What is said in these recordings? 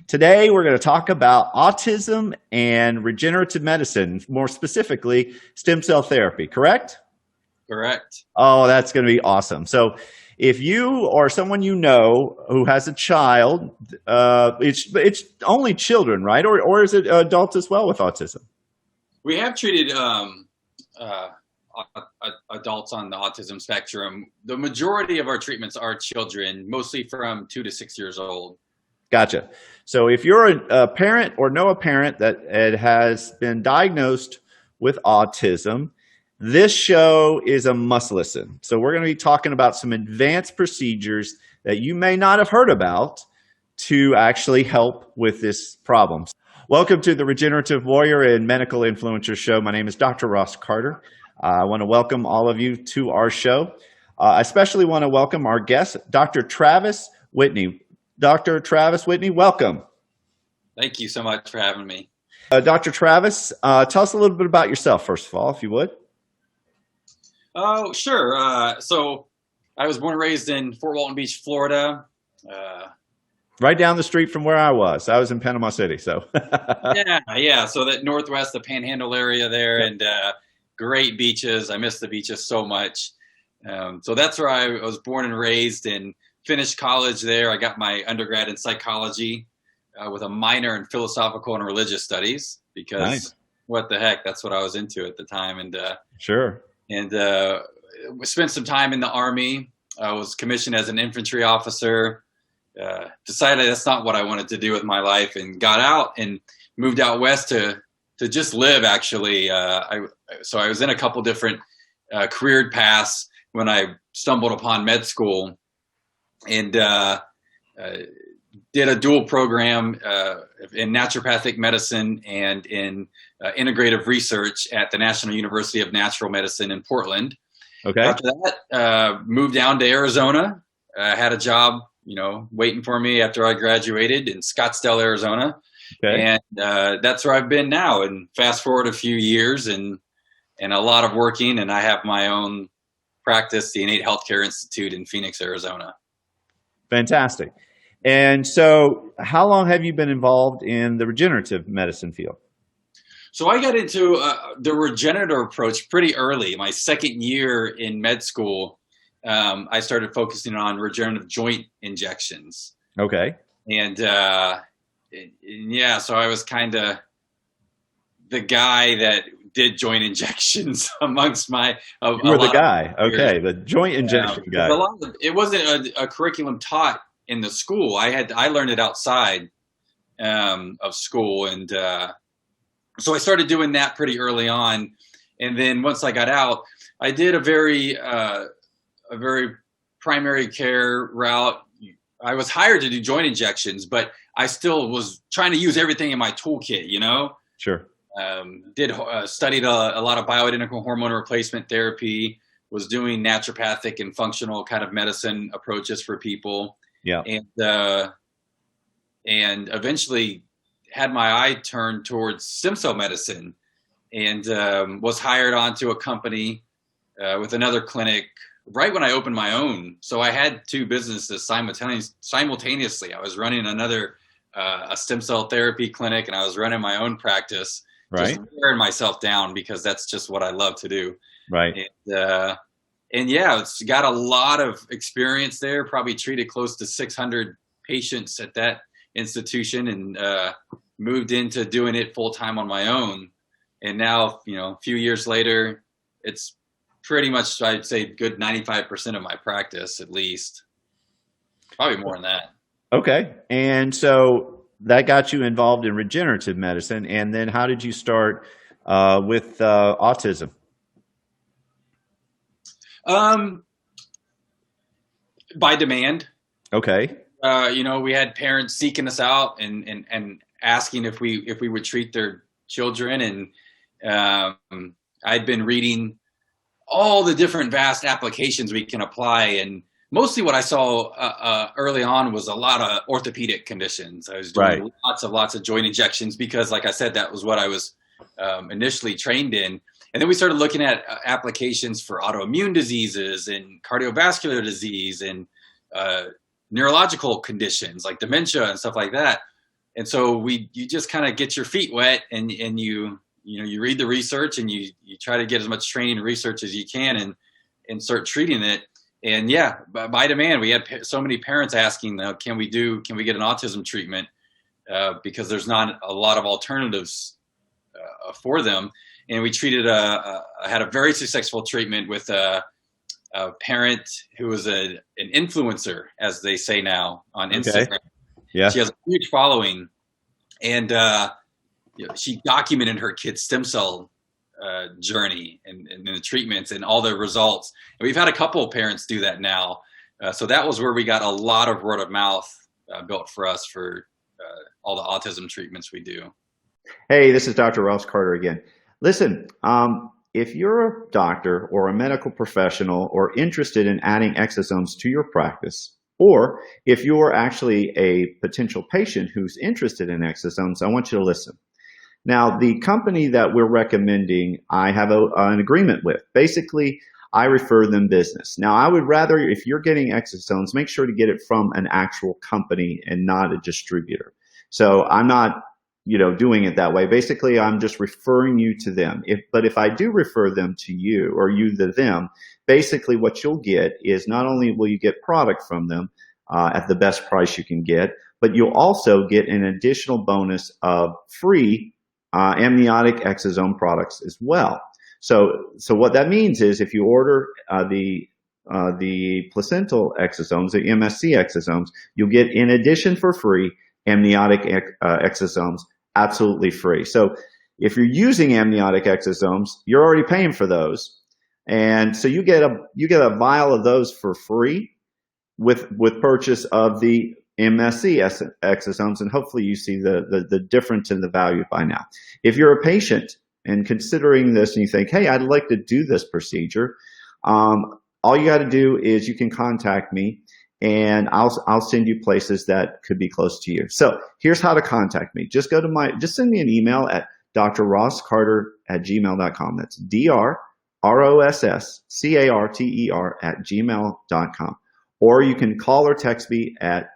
Today, we're going to talk about autism and regenerative medicine, more specifically, stem cell therapy, correct? Correct. Oh, that's going to be awesome. So if you or someone you know who has a child, it's only children, right? Or is it adults as well with autism? We have treated adults on the autism spectrum. The majority of our treatments are children, mostly from 2 to 6 years old. Gotcha. So if you're a parent or know a parent that has been diagnosed with autism, this show is a must listen. So we're going to be talking about some advanced procedures that you may not have heard about to actually help with this problem. Welcome to the Regenerative Warrior and Medical Influencer Show. My name is Dr. Ross Carter. I want to welcome all of you to our show. I especially want to welcome our guest, Dr. Travis Whitney. Dr. Travis Whitney, welcome. Thank you so much for having me. Dr. Travis, tell us a little bit about yourself, first of all, if you would. Oh, sure. So I was born and raised in Fort Walton Beach, Florida. Right down the street from where I was. I was in Panama City, so. Yeah. So that northwest, the Panhandle area there, and great beaches. I miss the beaches so much. So that's where I was born and raised, and finished college there. I got my undergrad in psychology with a minor in philosophical and religious studies because Nice. What the heck, that's what I was into at the time. And Sure. and spent some time in the Army. I was commissioned as an infantry officer. Decided that's not what I wanted to do with my life, and got out and moved out west to just live. Actually, so I was in a couple different career paths when I stumbled upon med school, and did a dual program in naturopathic medicine and in integrative research at the National University of Natural Medicine in Portland. Okay. After that, moved down to Arizona. Had a job, waiting for me after I graduated in Scottsdale, Arizona. Okay. And that's where I've been now. And fast forward a few years and a lot of working, and I have my own practice, the Innate Healthcare Institute in Phoenix, Arizona. Fantastic. And so how long have you been involved in the regenerative medicine field? So I got into the regenerative approach pretty early. My second year in med school, I started focusing on regenerative joint injections. Okay. And so I was kind of the guy that did joint injections amongst my. You were the guy. Okay, the joint injection guy. It wasn't a curriculum taught in the school. I learned it outside of school, and so I started doing that pretty early on. And then once I got out, I did a very primary care route. I was hired to do joint injections, but I still was trying to use everything in my toolkit, Sure. Studied a lot of bioidentical hormone replacement therapy, was doing naturopathic and functional kind of medicine approaches for people. Yeah. And eventually had my eye turned towards stem cell medicine, and was hired onto a company with another clinic right when I opened my own. So I had two businesses simultaneously. I was running a stem cell therapy clinic, and I was running my own practice. Right. Just wearing myself down because that's just what I love to do. Right. And it's got a lot of experience there. Probably treated close to 600 patients at that institution, and moved into doing it full time on my own. And now, a few years later, it's pretty much, I'd say, good 95% of my practice, at least. Probably more than that. Okay. And so that got you involved in regenerative medicine. And then how did you start with autism? By demand. Okay. We had parents seeking us out and asking if we would treat their children. And I'd been reading all the different vast applications we can apply. And mostly what I saw early on was a lot of orthopedic conditions. I was doing lots of joint injections because, like I said, that was what I was initially trained in. And then we started looking at applications for autoimmune diseases and cardiovascular disease and neurological conditions like dementia and stuff like that. And so you just kind of get your feet wet, and you read the research, and you try to get as much training and research as you can, and start treating it. And yeah, by demand, we had so many parents asking, can we get an autism treatment? Because there's not a lot of alternatives for them. And we had a very successful treatment with a parent who was an influencer, as they say now, on Instagram. Okay. Yeah. She has a huge following, and she documented her kid's stem cell journey and the treatments and all the results. And we've had a couple of parents do that now. So that was where we got a lot of word of mouth built for us for all the autism treatments we do. Hey, this is Dr. Ross Carter again. Listen, if you're a doctor or a medical professional or interested in adding exosomes to your practice, or if you're actually a potential patient who's interested in exosomes, I want you to listen. Now, the company that we're recommending, I have an agreement with. Basically, I refer them business. Now, I would rather, if you're getting exosomes, make sure to get it from an actual company and not a distributor. So I'm not doing it that way. Basically, I'm just referring you to them. But if I do refer them to you, or you to them, basically what you'll get is not only will you get product from them at the best price you can get, but you'll also get an additional bonus of free amniotic exosome products as well. So what that means is if you order the placental exosomes, the MSC exosomes, you'll get, in addition for free, amniotic exosomes absolutely free. So if you're using amniotic exosomes, you're already paying for those, and so you get a vial of those for free with purchase of the MSC exosomes, and hopefully you see the difference in the value by now. If you're a patient and considering this, and you think, hey, I'd like to do this procedure, all you got to do is you can contact me, and I'll send you places that could be close to you. So here's how to contact me. Just send me an email at drrosscarter@gmail.com. That's DRROSSCARTER@gmail.com. Or you can call or text me at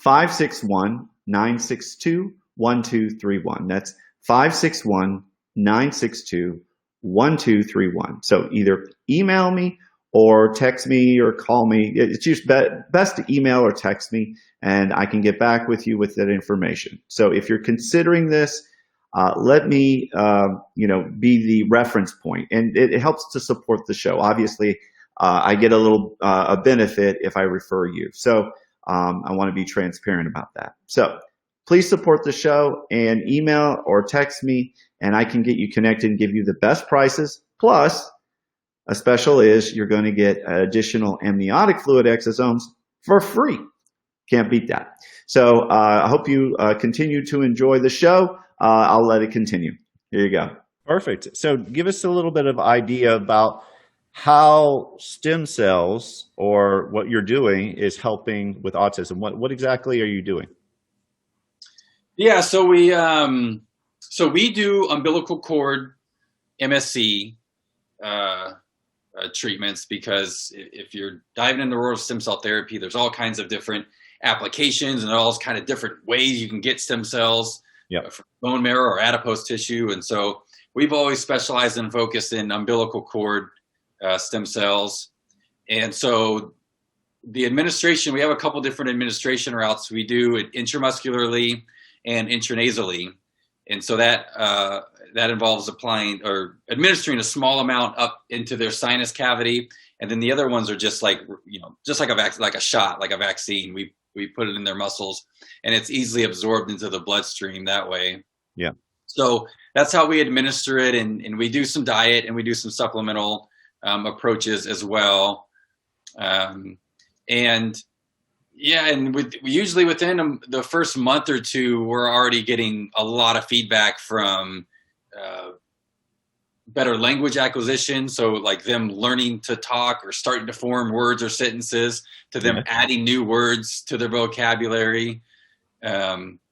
561-962-1231. That's 561-962-1231. So either email me or text me or call me. It's just best to email or text me, and I can get back with you with that information. So if you're considering this, let me be the reference point, and it helps to support the show. Obviously, I get a benefit if I refer you. So I want to be transparent about that. So please support the show and email or text me, and I can get you connected and give you the best prices. Plus, a special is you're going to get additional amniotic fluid exosomes for free. Can't beat that. So I hope you continue to enjoy the show. I'll let it continue. Here you go. Perfect. So give us a little bit of idea about how stem cells, or what you're doing, is helping with autism. What exactly are you doing? Yeah, so we do umbilical cord MSC treatments, because if you're diving into the world of stem cell therapy, there's all kinds of different applications and all kind of different ways you can get stem cells. Yep. From bone marrow or adipose tissue. And so we've always specialized and focused in umbilical cord stem cells. And so the administration, we have a couple different administration routes. We do it intramuscularly and intranasally. And so that involves applying or administering a small amount up into their sinus cavity. And then the other ones are just like a shot, like a vaccine. We put it in their muscles, and it's easily absorbed into the bloodstream that way. Yeah. So that's how we administer it. And we do some diet, and we do some supplemental approaches as well. And usually within the first month or two, we're already getting a lot of feedback from better language acquisition. So like them learning to talk or starting to form words or sentences, to them adding new words to their vocabulary,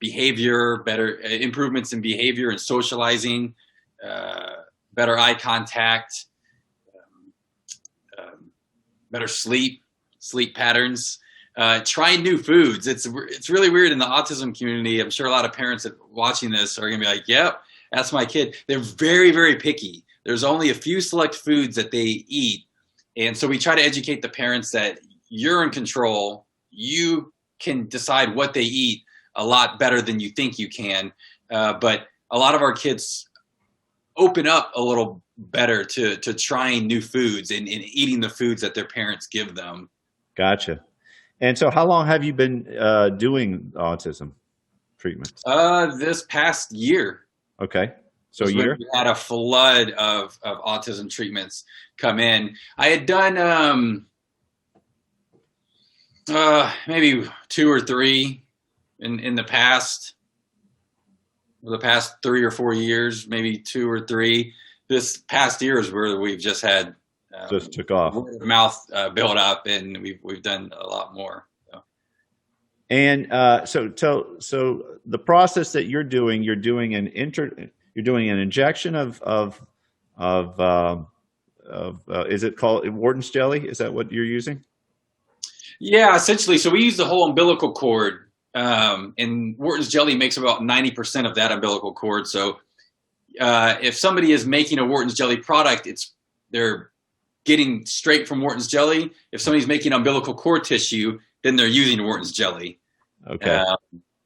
behavior, better improvements in behavior and socializing, better eye contact, better sleep patterns. try new foods. It's really weird in the autism community. I'm sure a lot of parents watching this are going to be like, yep, that's my kid. They're very, very picky. There's only a few select foods that they eat. And so we try to educate the parents that you're in control. You can decide what they eat a lot better than you think you can. But a lot of our kids open up a little better to trying new foods and eating the foods that their parents give them. Gotcha. And so how long have you been doing autism treatments? This past year. Okay. So a year? We had a flood of autism treatments come in. I had done maybe 2 or 3 in the past 3 or 4 years, maybe 2 or 3. This past year is where we've just had just took off. Word of mouth build up, and we've done a lot more. So. And so the process that you're doing an injection of is it called Wharton's jelly? Is that what you're using? Yeah, essentially. So we use the whole umbilical cord, and Wharton's jelly makes about 90% of that umbilical cord. So if somebody is making a Wharton's jelly product, they're getting straight from Wharton's jelly. If somebody's making umbilical cord tissue, then they're using Wharton's jelly. Okay.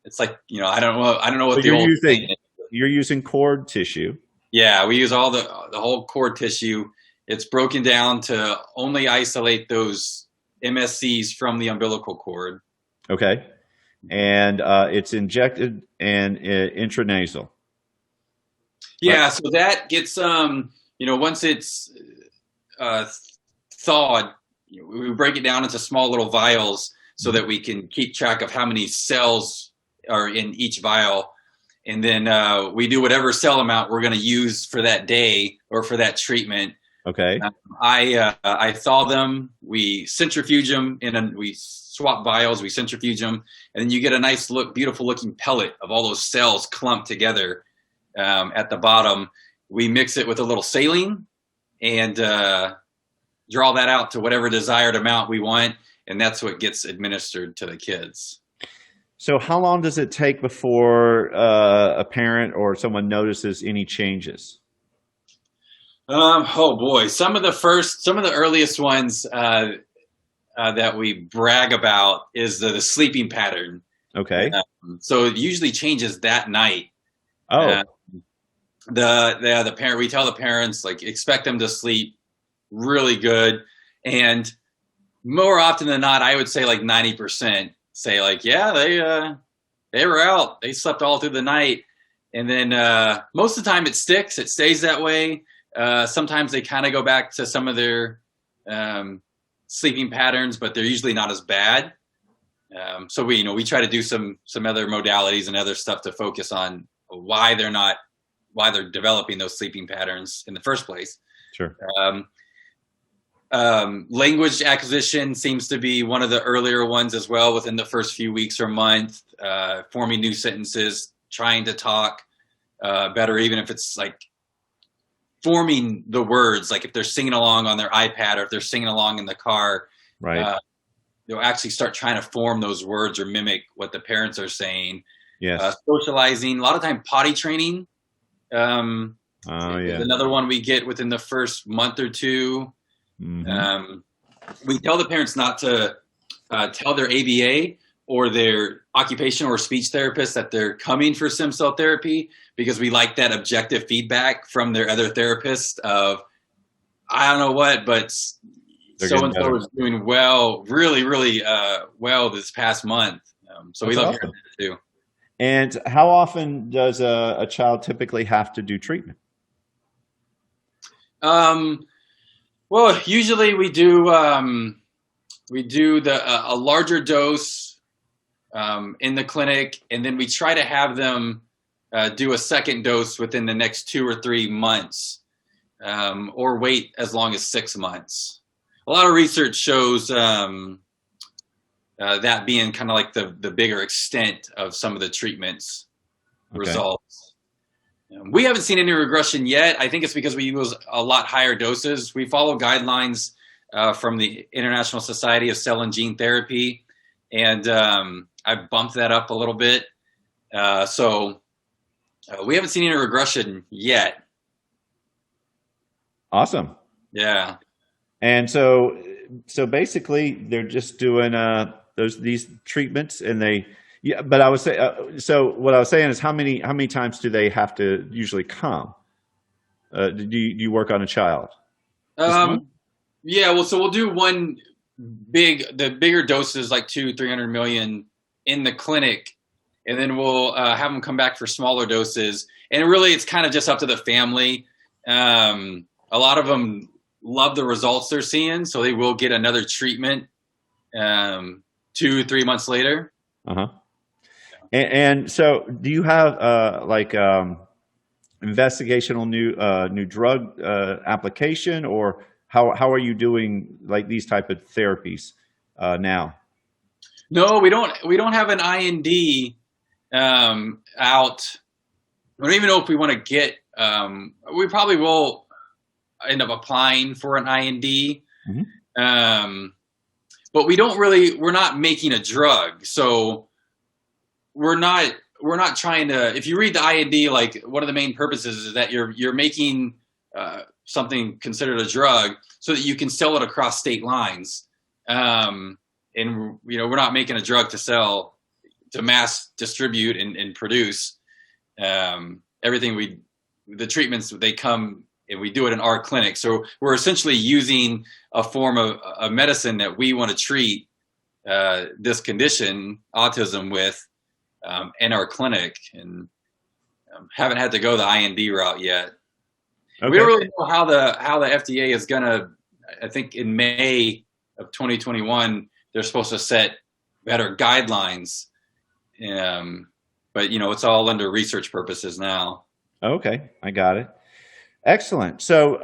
It's like, I don't know what so the old thing is. You're using cord tissue. Yeah, we use all the whole cord tissue. It's broken down to only isolate those MSCs from the umbilical cord. Okay. And it's injected and intranasal. Yeah, so that gets once it's thawed, we break it down into small little vials so that we can keep track of how many cells are in each vial. And then we do whatever cell amount we're going to use for that day or for that treatment. Okay. I thaw them, we centrifuge them, we swap vials, we centrifuge them, and then you get a nice beautiful looking pellet of all those cells clumped together at the bottom. We mix it with a little saline and draw that out to whatever desired amount we want, and that's what gets administered to the kids. So how long does it take before a parent or someone notices any changes? Oh boy, some of the earliest ones that we brag about is the sleeping pattern. Okay. So it usually changes that night. Oh. The parent, we tell the parents, like, expect them to sleep really good, and more often than not, I would say like 90% say like, yeah, they were out, they slept all through the night, and then most of the time it sticks, it stays that way. Sometimes they kind of go back to some of their sleeping patterns, but they're usually not as bad. So we try to do some other modalities and other stuff to focus on why they're developing those sleeping patterns in the first place. Sure. Language acquisition seems to be one of the earlier ones as well, within the first few weeks or month, forming new sentences, trying to talk better, even if it's like forming the words, like if they're singing along on their iPad or if they're singing along in the car, right. They'll actually start trying to form those words or mimic what the parents are saying. Yes. Socializing, a lot of time potty training. Yeah. Another one we get within the first month or two. Mm-hmm. We tell the parents not to tell their ABA or their occupational or speech therapist that they're coming for stem cell therapy, because we like that objective feedback from their other therapist of, I don't know what, but so-and-so is doing well, really, really well this past month. So we love hearing that too. And how often does a child typically have to do treatment? Well, usually we do a larger dose in the clinic, and then we try to have them do a second dose within the next 2 or 3 months, or wait as long as 6 months. A lot of research shows that being kind of like the bigger extent of some of the treatments results. We haven't seen any regression yet. I think it's because we use a lot higher doses. We follow guidelines from the International Society of Cell and Gene Therapy, and I bumped that up a little bit. So we haven't seen any regression yet. Awesome. Yeah. And so basically they're just doing these treatments, and they yeah. But I was saying, so what I was saying is how many times do they have to usually come? Do you work on a child? Just one? Yeah. Well, so we'll do the bigger doses, like 300 million in the clinic, and then we'll have them come back for smaller doses. And really, it's kind of just up to the family. A lot of them love the results they're seeing, so they will get another treatment 2-3 months later. Uh-huh. And so do you have investigational new drug application, or how are you doing like these type of therapies now? No, we don't have an IND out. I don't even know if we want to get. We probably will end up applying for an IND. Mm-hmm. But we're not making a drug. So we're not trying to, if you read the IND, like one of the main purposes is that you're making something considered a drug so that you can sell it across state lines. And we're not making a drug to sell, to mass distribute and produce. The treatments, they come and we do it in our clinic. So we're essentially using a form of a medicine that we want to treat this condition, autism, with in our clinic, and haven't had to go the IND route yet. Okay. We don't really know how the FDA is gonna. I think in May of 2021 they're supposed to set better guidelines, but it's all under research purposes now. Okay, I got it. Excellent. So,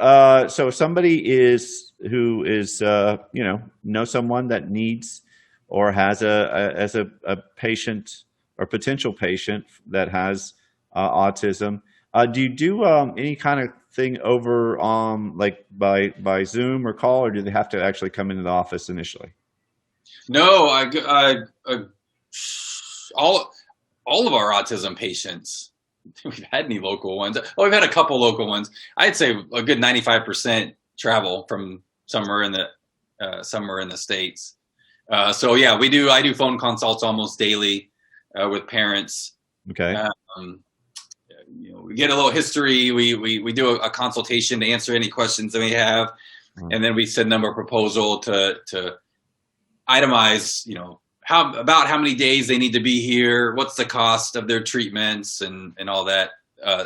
so somebody who is know someone that needs or has a patient or potential patient that has autism. Do you do any kind of thing over like by Zoom or call, or do they have to actually come into the office initially? No, all of our autism patients. We've had any local ones. Oh, we've had a couple local ones. I'd say a good 95% travel from somewhere in the States. So yeah, I do phone consults almost daily with parents. Okay. We get a little history. We do a consultation to answer any questions that we have, and then we send them a proposal to itemize, how many days they need to be here, what's the cost of their treatments, and all that,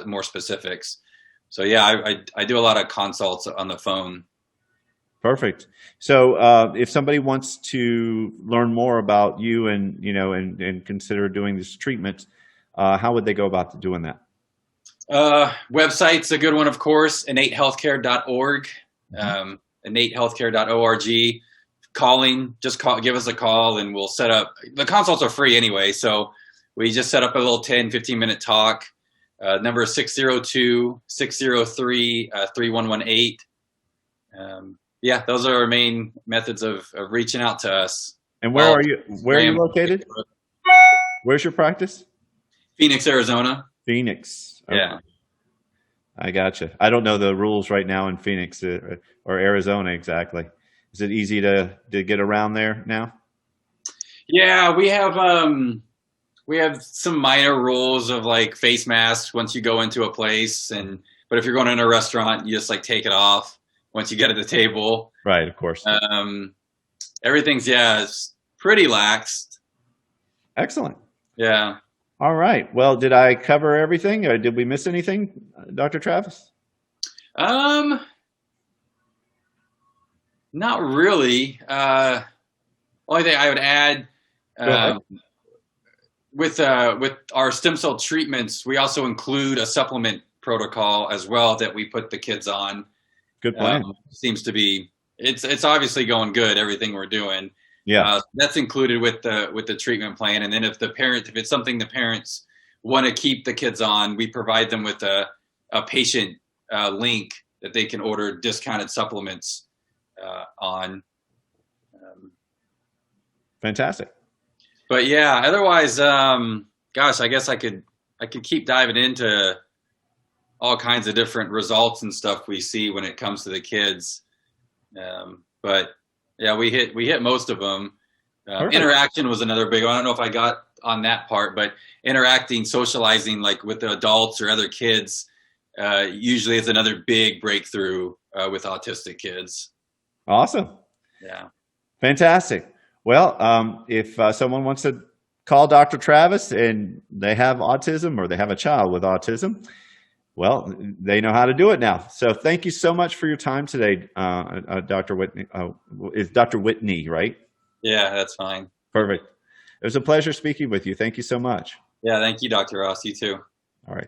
more specifics. So yeah, I do a lot of consults on the phone. Perfect. So if somebody wants to learn more about you and consider doing this treatment, how would they go about doing that? Website's a good one, of course, innatehealthcare.org, innatehealthcare.org. Give us a call and we'll set up. The consults are free anyway, so we just set up a little 10-15 minute talk. Number is 602-603-3118. Yeah, those are our main methods of reaching out to us. And where are you located? Where's your practice? Phoenix, Arizona. Phoenix. Okay. Yeah. I gotcha. I don't know the rules right now in Phoenix or Arizona exactly. Is it easy to get around there now? Yeah, we have some minor rules of like face masks once you go into a place, but if you're going in a restaurant, you just like take it off once you get at the table. Right, of course. Everything's it's pretty laxed. Excellent. Yeah. All right. Well, did I cover everything, or did we miss anything, Dr. Travis? Not really. Only thing I would add, with our stem cell treatments, we also include a supplement protocol as well that we put the kids on. Good plan. Seems to be it's obviously going good. Everything we're doing. Yeah. That's included with the treatment plan. And then if it's something the parents want to keep the kids on, we provide them with a patient link that they can order discounted supplements on. Fantastic. But yeah, otherwise, gosh, I guess I could keep diving into all kinds of different results and stuff we see when it comes to the kids. But yeah, we hit most of them. Perfect. Interaction was another big one. I don't know if I got on that part, but interacting, socializing, like with the adults or other kids, usually is another big breakthrough with autistic kids. Awesome. Yeah. Fantastic. Well, if someone wants to call Dr. Travis and they have autism or they have a child with autism, well, they know how to do it now. So thank you so much for your time today, Dr. Whitney. Is Dr. Whitney, right? Yeah, that's fine. Perfect. It was a pleasure speaking with you. Thank you so much. Yeah, thank you, Dr. Ross. You too. All right.